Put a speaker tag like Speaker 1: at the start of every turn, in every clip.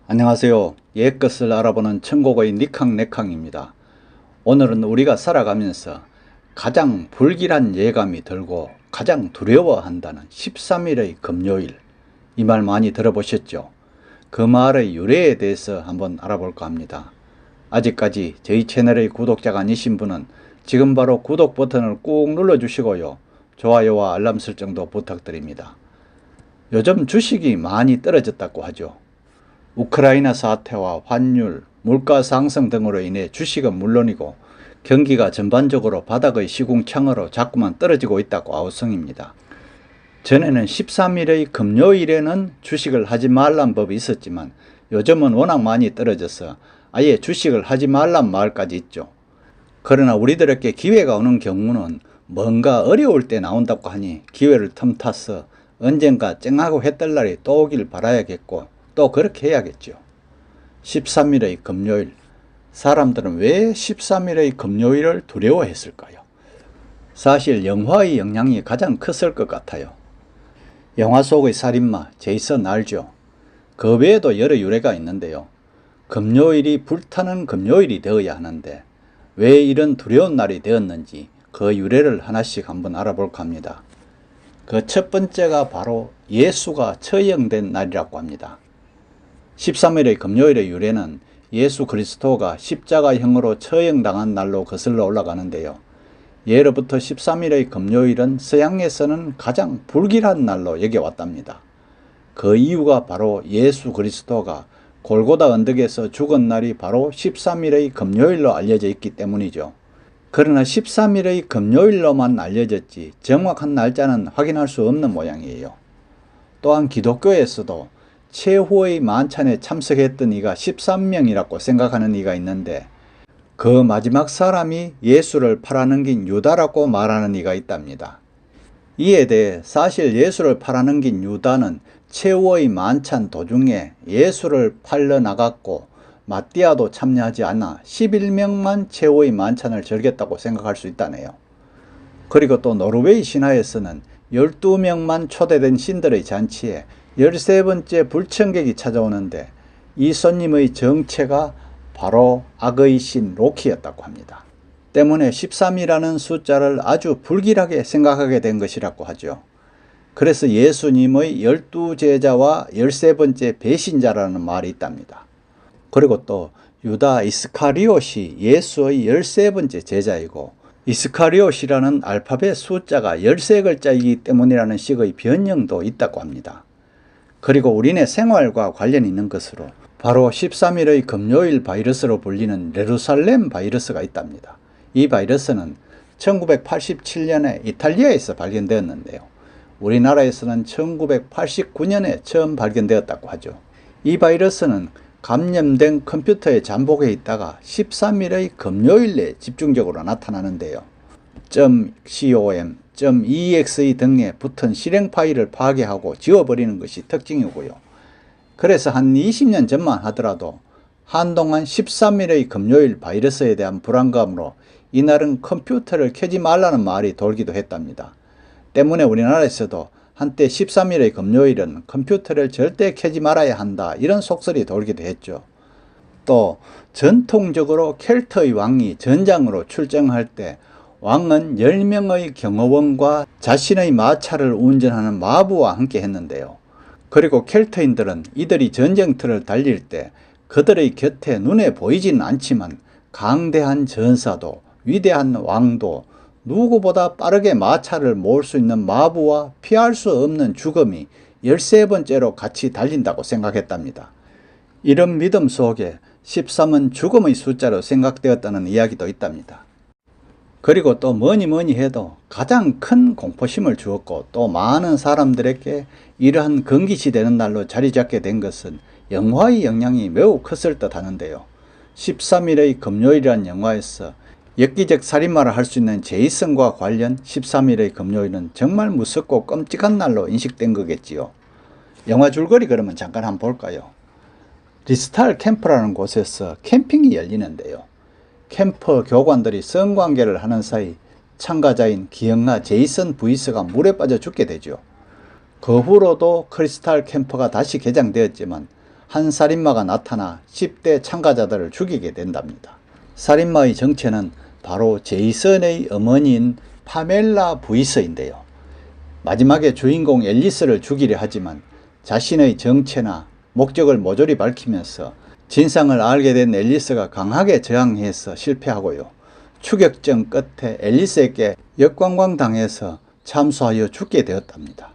Speaker 1: 안녕하세요. 옛것을 알아보는 천국의 니캉네캉입니다. 오늘은 우리가 살아가면서 가장 불길한 예감이 들고 가장 두려워한다는 13일의 금요일, 이 말 많이 들어보셨죠? 그 말의 유래에 대해서 한번 알아볼까 합니다. 아직까지 저희 채널의 구독자가 아니신 분은 지금 바로 구독 버튼을 꾹 눌러주시고요. 좋아요와 알람 설정도 부탁드립니다. 요즘 주식이 많이 떨어졌다고 하죠. 우크라이나 사태와 환율, 물가 상승 등으로 인해 주식은 물론이고 경기가 전반적으로 바닥의 시궁창으로 자꾸만 떨어지고 있다고 아우성입니다. 전에는 13일의 금요일에는 주식을 하지 말란 법이 있었지만 요즘은 워낙 많이 떨어져서 아예 주식을 하지 말란 말까지 있죠. 그러나 우리들에게 기회가 오는 경우는 뭔가 어려울 때 나온다고 하니 기회를 틈타서 언젠가 쨍하고 해뜰 날이 또 오길 바라야겠고 또 그렇게 해야겠죠. 13일의 금요일, 사람들은 왜 13일의 금요일을 두려워했을까요? 사실 영화의 영향이 가장 컸을 것 같아요. 영화 속의 살인마 제이슨 알죠? 그 외에도 여러 유래가 있는데요. 금요일이 불타는 금요일이 되어야 하는데 왜 이런 두려운 날이 되었는지 그 유래를 하나씩 한번 알아볼까 합니다. 그 첫 번째가 바로 예수가 처형된 날이라고 합니다. 13일의 금요일의 유래는 예수 그리스도가 십자가형으로 처형당한 날로 거슬러 올라가는데요. 예로부터 13일의 금요일은 서양에서는 가장 불길한 날로 여겨왔답니다. 그 이유가 바로 예수 그리스도가 골고다 언덕에서 죽은 날이 바로 13일의 금요일로 알려져 있기 때문이죠. 그러나 13일의 금요일로만 알려졌지 정확한 날짜는 확인할 수 없는 모양이에요. 또한 기독교에서도 최후의 만찬에 참석했던 이가 13명이라고 생각하는 이가 있는데 그 마지막 사람이 예수를 팔아넘긴 유다라고 말하는 이가 있답니다. 이에 대해 사실 예수를 팔아넘긴 유다는 최후의 만찬 도중에 예수를 팔러 나갔고 마띠아도 참여하지 않아 11명만 최후의 만찬을 즐겼다고 생각할 수 있다네요. 그리고 또 노르웨이 신화에서는 12명만 초대된 신들의 잔치에 13번째 불청객이 찾아오는데 이 손님의 정체가 바로 악의 신 로키였다고 합니다. 때문에 13이라는 숫자를 아주 불길하게 생각하게 된 것이라고 하죠. 그래서 예수님의 12제자와 13번째 배신자라는 말이 있답니다. 그리고 또 유다 이스카리옷이 예수의 13번째 제자이고 이스카리옷이라는 알파벳 숫자가 13글자이기 때문이라는 식의 변형도 있다고 합니다. 그리고 우리네 생활과 관련이 있는 것으로 바로 13일의 금요일 바이러스로 불리는 예루살렘 바이러스가 있답니다. 이 바이러스는 1987년에 이탈리아에서 발견되었는데요. 우리나라에서는 1989년에 처음 발견되었다고 하죠. 이 바이러스는 감염된 컴퓨터에 잠복해 있다가 13일의 금요일에 집중적으로 나타나는데요. .com, .exe 등에 붙은 실행 파일을 파괴하고 지워버리는 것이 특징이고요. 그래서 한 20년 전만 하더라도 한동안 13일의 금요일 바이러스에 대한 불안감으로 이날은 컴퓨터를 켜지 말라는 말이 돌기도 했답니다. 때문에 우리나라에서도 한때 13일의 금요일은 컴퓨터를 절대 켜지 말아야 한다 이런 속설이 돌기도 했죠. 또 전통적으로 켈트의 왕이 전장으로 출정할 때 왕은 10명의 경호원과 자신의 마차를 운전하는 마부와 함께 했는데요. 그리고 켈트인들은 이들이 전쟁터를 달릴 때 그들의 곁에 눈에 보이지는 않지만 강대한 전사도 위대한 왕도 누구보다 빠르게 마차를 모을 수 있는 마부와 피할 수 없는 죽음이 13번째로 같이 달린다고 생각했답니다. 이런 믿음 속에 13은 죽음의 숫자로 생각되었다는 이야기도 있답니다. 그리고 또 뭐니 해도 가장 큰 공포심을 주었고 또 많은 사람들에게 이러한 금기시되는 날로 자리 잡게 된 것은 영화의 영향이 매우 컸을 듯 하는데요. 13일의 금요일이라는 영화에서 엽기적 살인마를 할 수 있는 제이슨과 관련 13일의 금요일은 정말 무섭고 끔찍한 날로 인식된 거겠지요. 영화 줄거리 그러면 잠깐 한번 볼까요? 리스탈 캠프라는 곳에서 캠핑이 열리는데요. 캠프 교관들이 성관계를 하는 사이 참가자인 기영아 제이슨 부이스가 물에 빠져 죽게 되죠. 그 후로도 크리스탈 캠프가 다시 개장되었지만 한 살인마가 나타나 10대 참가자들을 죽이게 된답니다. 살인마의 정체는 바로 제이슨의 어머니인 파멜라 부이스인데요. 마지막에 주인공 앨리스를 죽이려 하지만 자신의 정체나 목적을 모조리 밝히면서 진상을 알게 된 앨리스가 강하게 저항해서 실패하고요. 추격전 끝에 앨리스에게 역관광당해서 참수하여 죽게 되었답니다.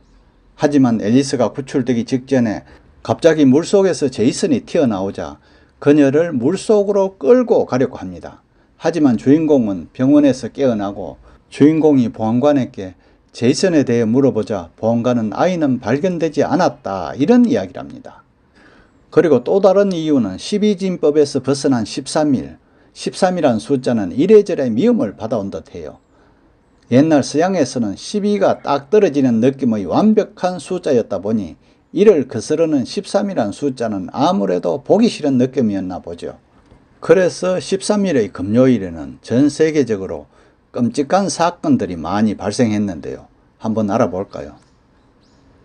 Speaker 1: 하지만 앨리스가 구출되기 직전에 갑자기 물속에서 제이슨이 튀어나오자 그녀를 물속으로 끌고 가려고 합니다. 하지만 주인공은 병원에서 깨어나고 주인공이 보안관에게 제이슨에 대해 물어보자 보안관은 아이는 발견되지 않았다 이런 이야기를 합니다. 그리고 또 다른 이유는 12진법에서 벗어난 13일, 13이란 숫자는 이래저래 미움을 받아온 듯해요. 옛날 서양에서는 12가 딱 떨어지는 느낌의 완벽한 숫자였다 보니 이를 거스르는 13이란 숫자는 아무래도 보기 싫은 느낌이었나 보죠. 그래서 13일의 금요일에는 전 세계적으로 끔찍한 사건들이 많이 발생했는데요. 한번 알아볼까요?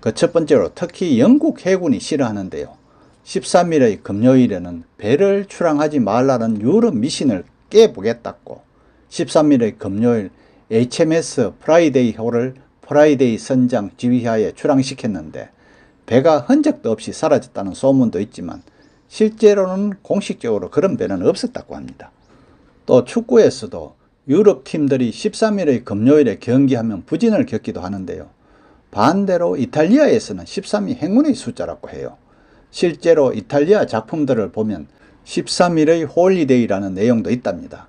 Speaker 1: 그 첫 번째로 특히 영국 해군이 싫어하는데요. 13일의 금요일에는 배를 출항하지 말라는 유럽 미신을 깨보겠다고 13일의 금요일 HMS 프라이데이호를 프라이데이 선장 지휘하에 출항시켰는데 배가 흔적도 없이 사라졌다는 소문도 있지만 실제로는 공식적으로 그런 배는 없었다고 합니다. 또 축구에서도 유럽 팀들이 13일의 금요일에 경기하면 부진을 겪기도 하는데요. 반대로 이탈리아에서는 13이 행운의 숫자라고 해요. 실제로 이탈리아 작품들을 보면 13일의 홀리데이라는 내용도 있답니다.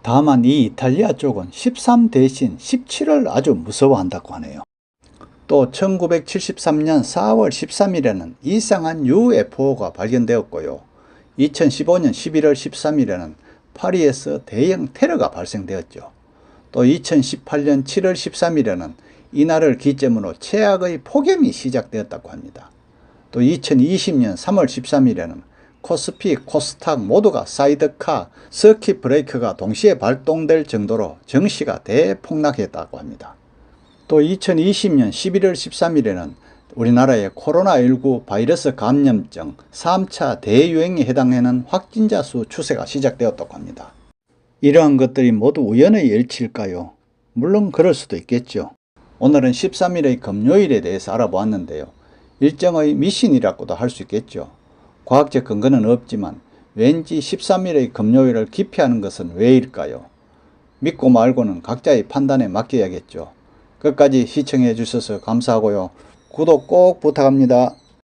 Speaker 1: 다만 이 이탈리아 쪽은 13 대신 17을 아주 무서워한다고 하네요. 또 1973년 4월 13일에는 이상한 UFO가 발견되었고요. 2015년 11월 13일에는 파리에서 대형 테러가 발생되었죠. 또 2018년 7월 13일에는 이날을 기점으로 최악의 폭염이 시작되었다고 합니다. 또 2020년 3월 13일에는 코스피, 코스닥 모두가 사이드카, 서킷 브레이크가 동시에 발동될 정도로 증시가 대폭락했다고 합니다. 또 2020년 11월 13일에는 우리나라의 코로나19 바이러스 감염증 3차 대유행에 해당하는 확진자 수 추세가 시작되었다고 합니다. 이러한 것들이 모두 우연의 일치일까요? 물론 그럴 수도 있겠죠. 오늘은 13일의 금요일에 대해서 알아보았는데요. 일정의 미신이라고도 할 수 있겠죠. 과학적 근거는 없지만 왠지 13일의 금요일을 기피하는 것은 왜일까요? 믿고 말고는 각자의 판단에 맡겨야겠죠. 끝까지 시청해 주셔서 감사하고요. 구독 꼭 부탁합니다.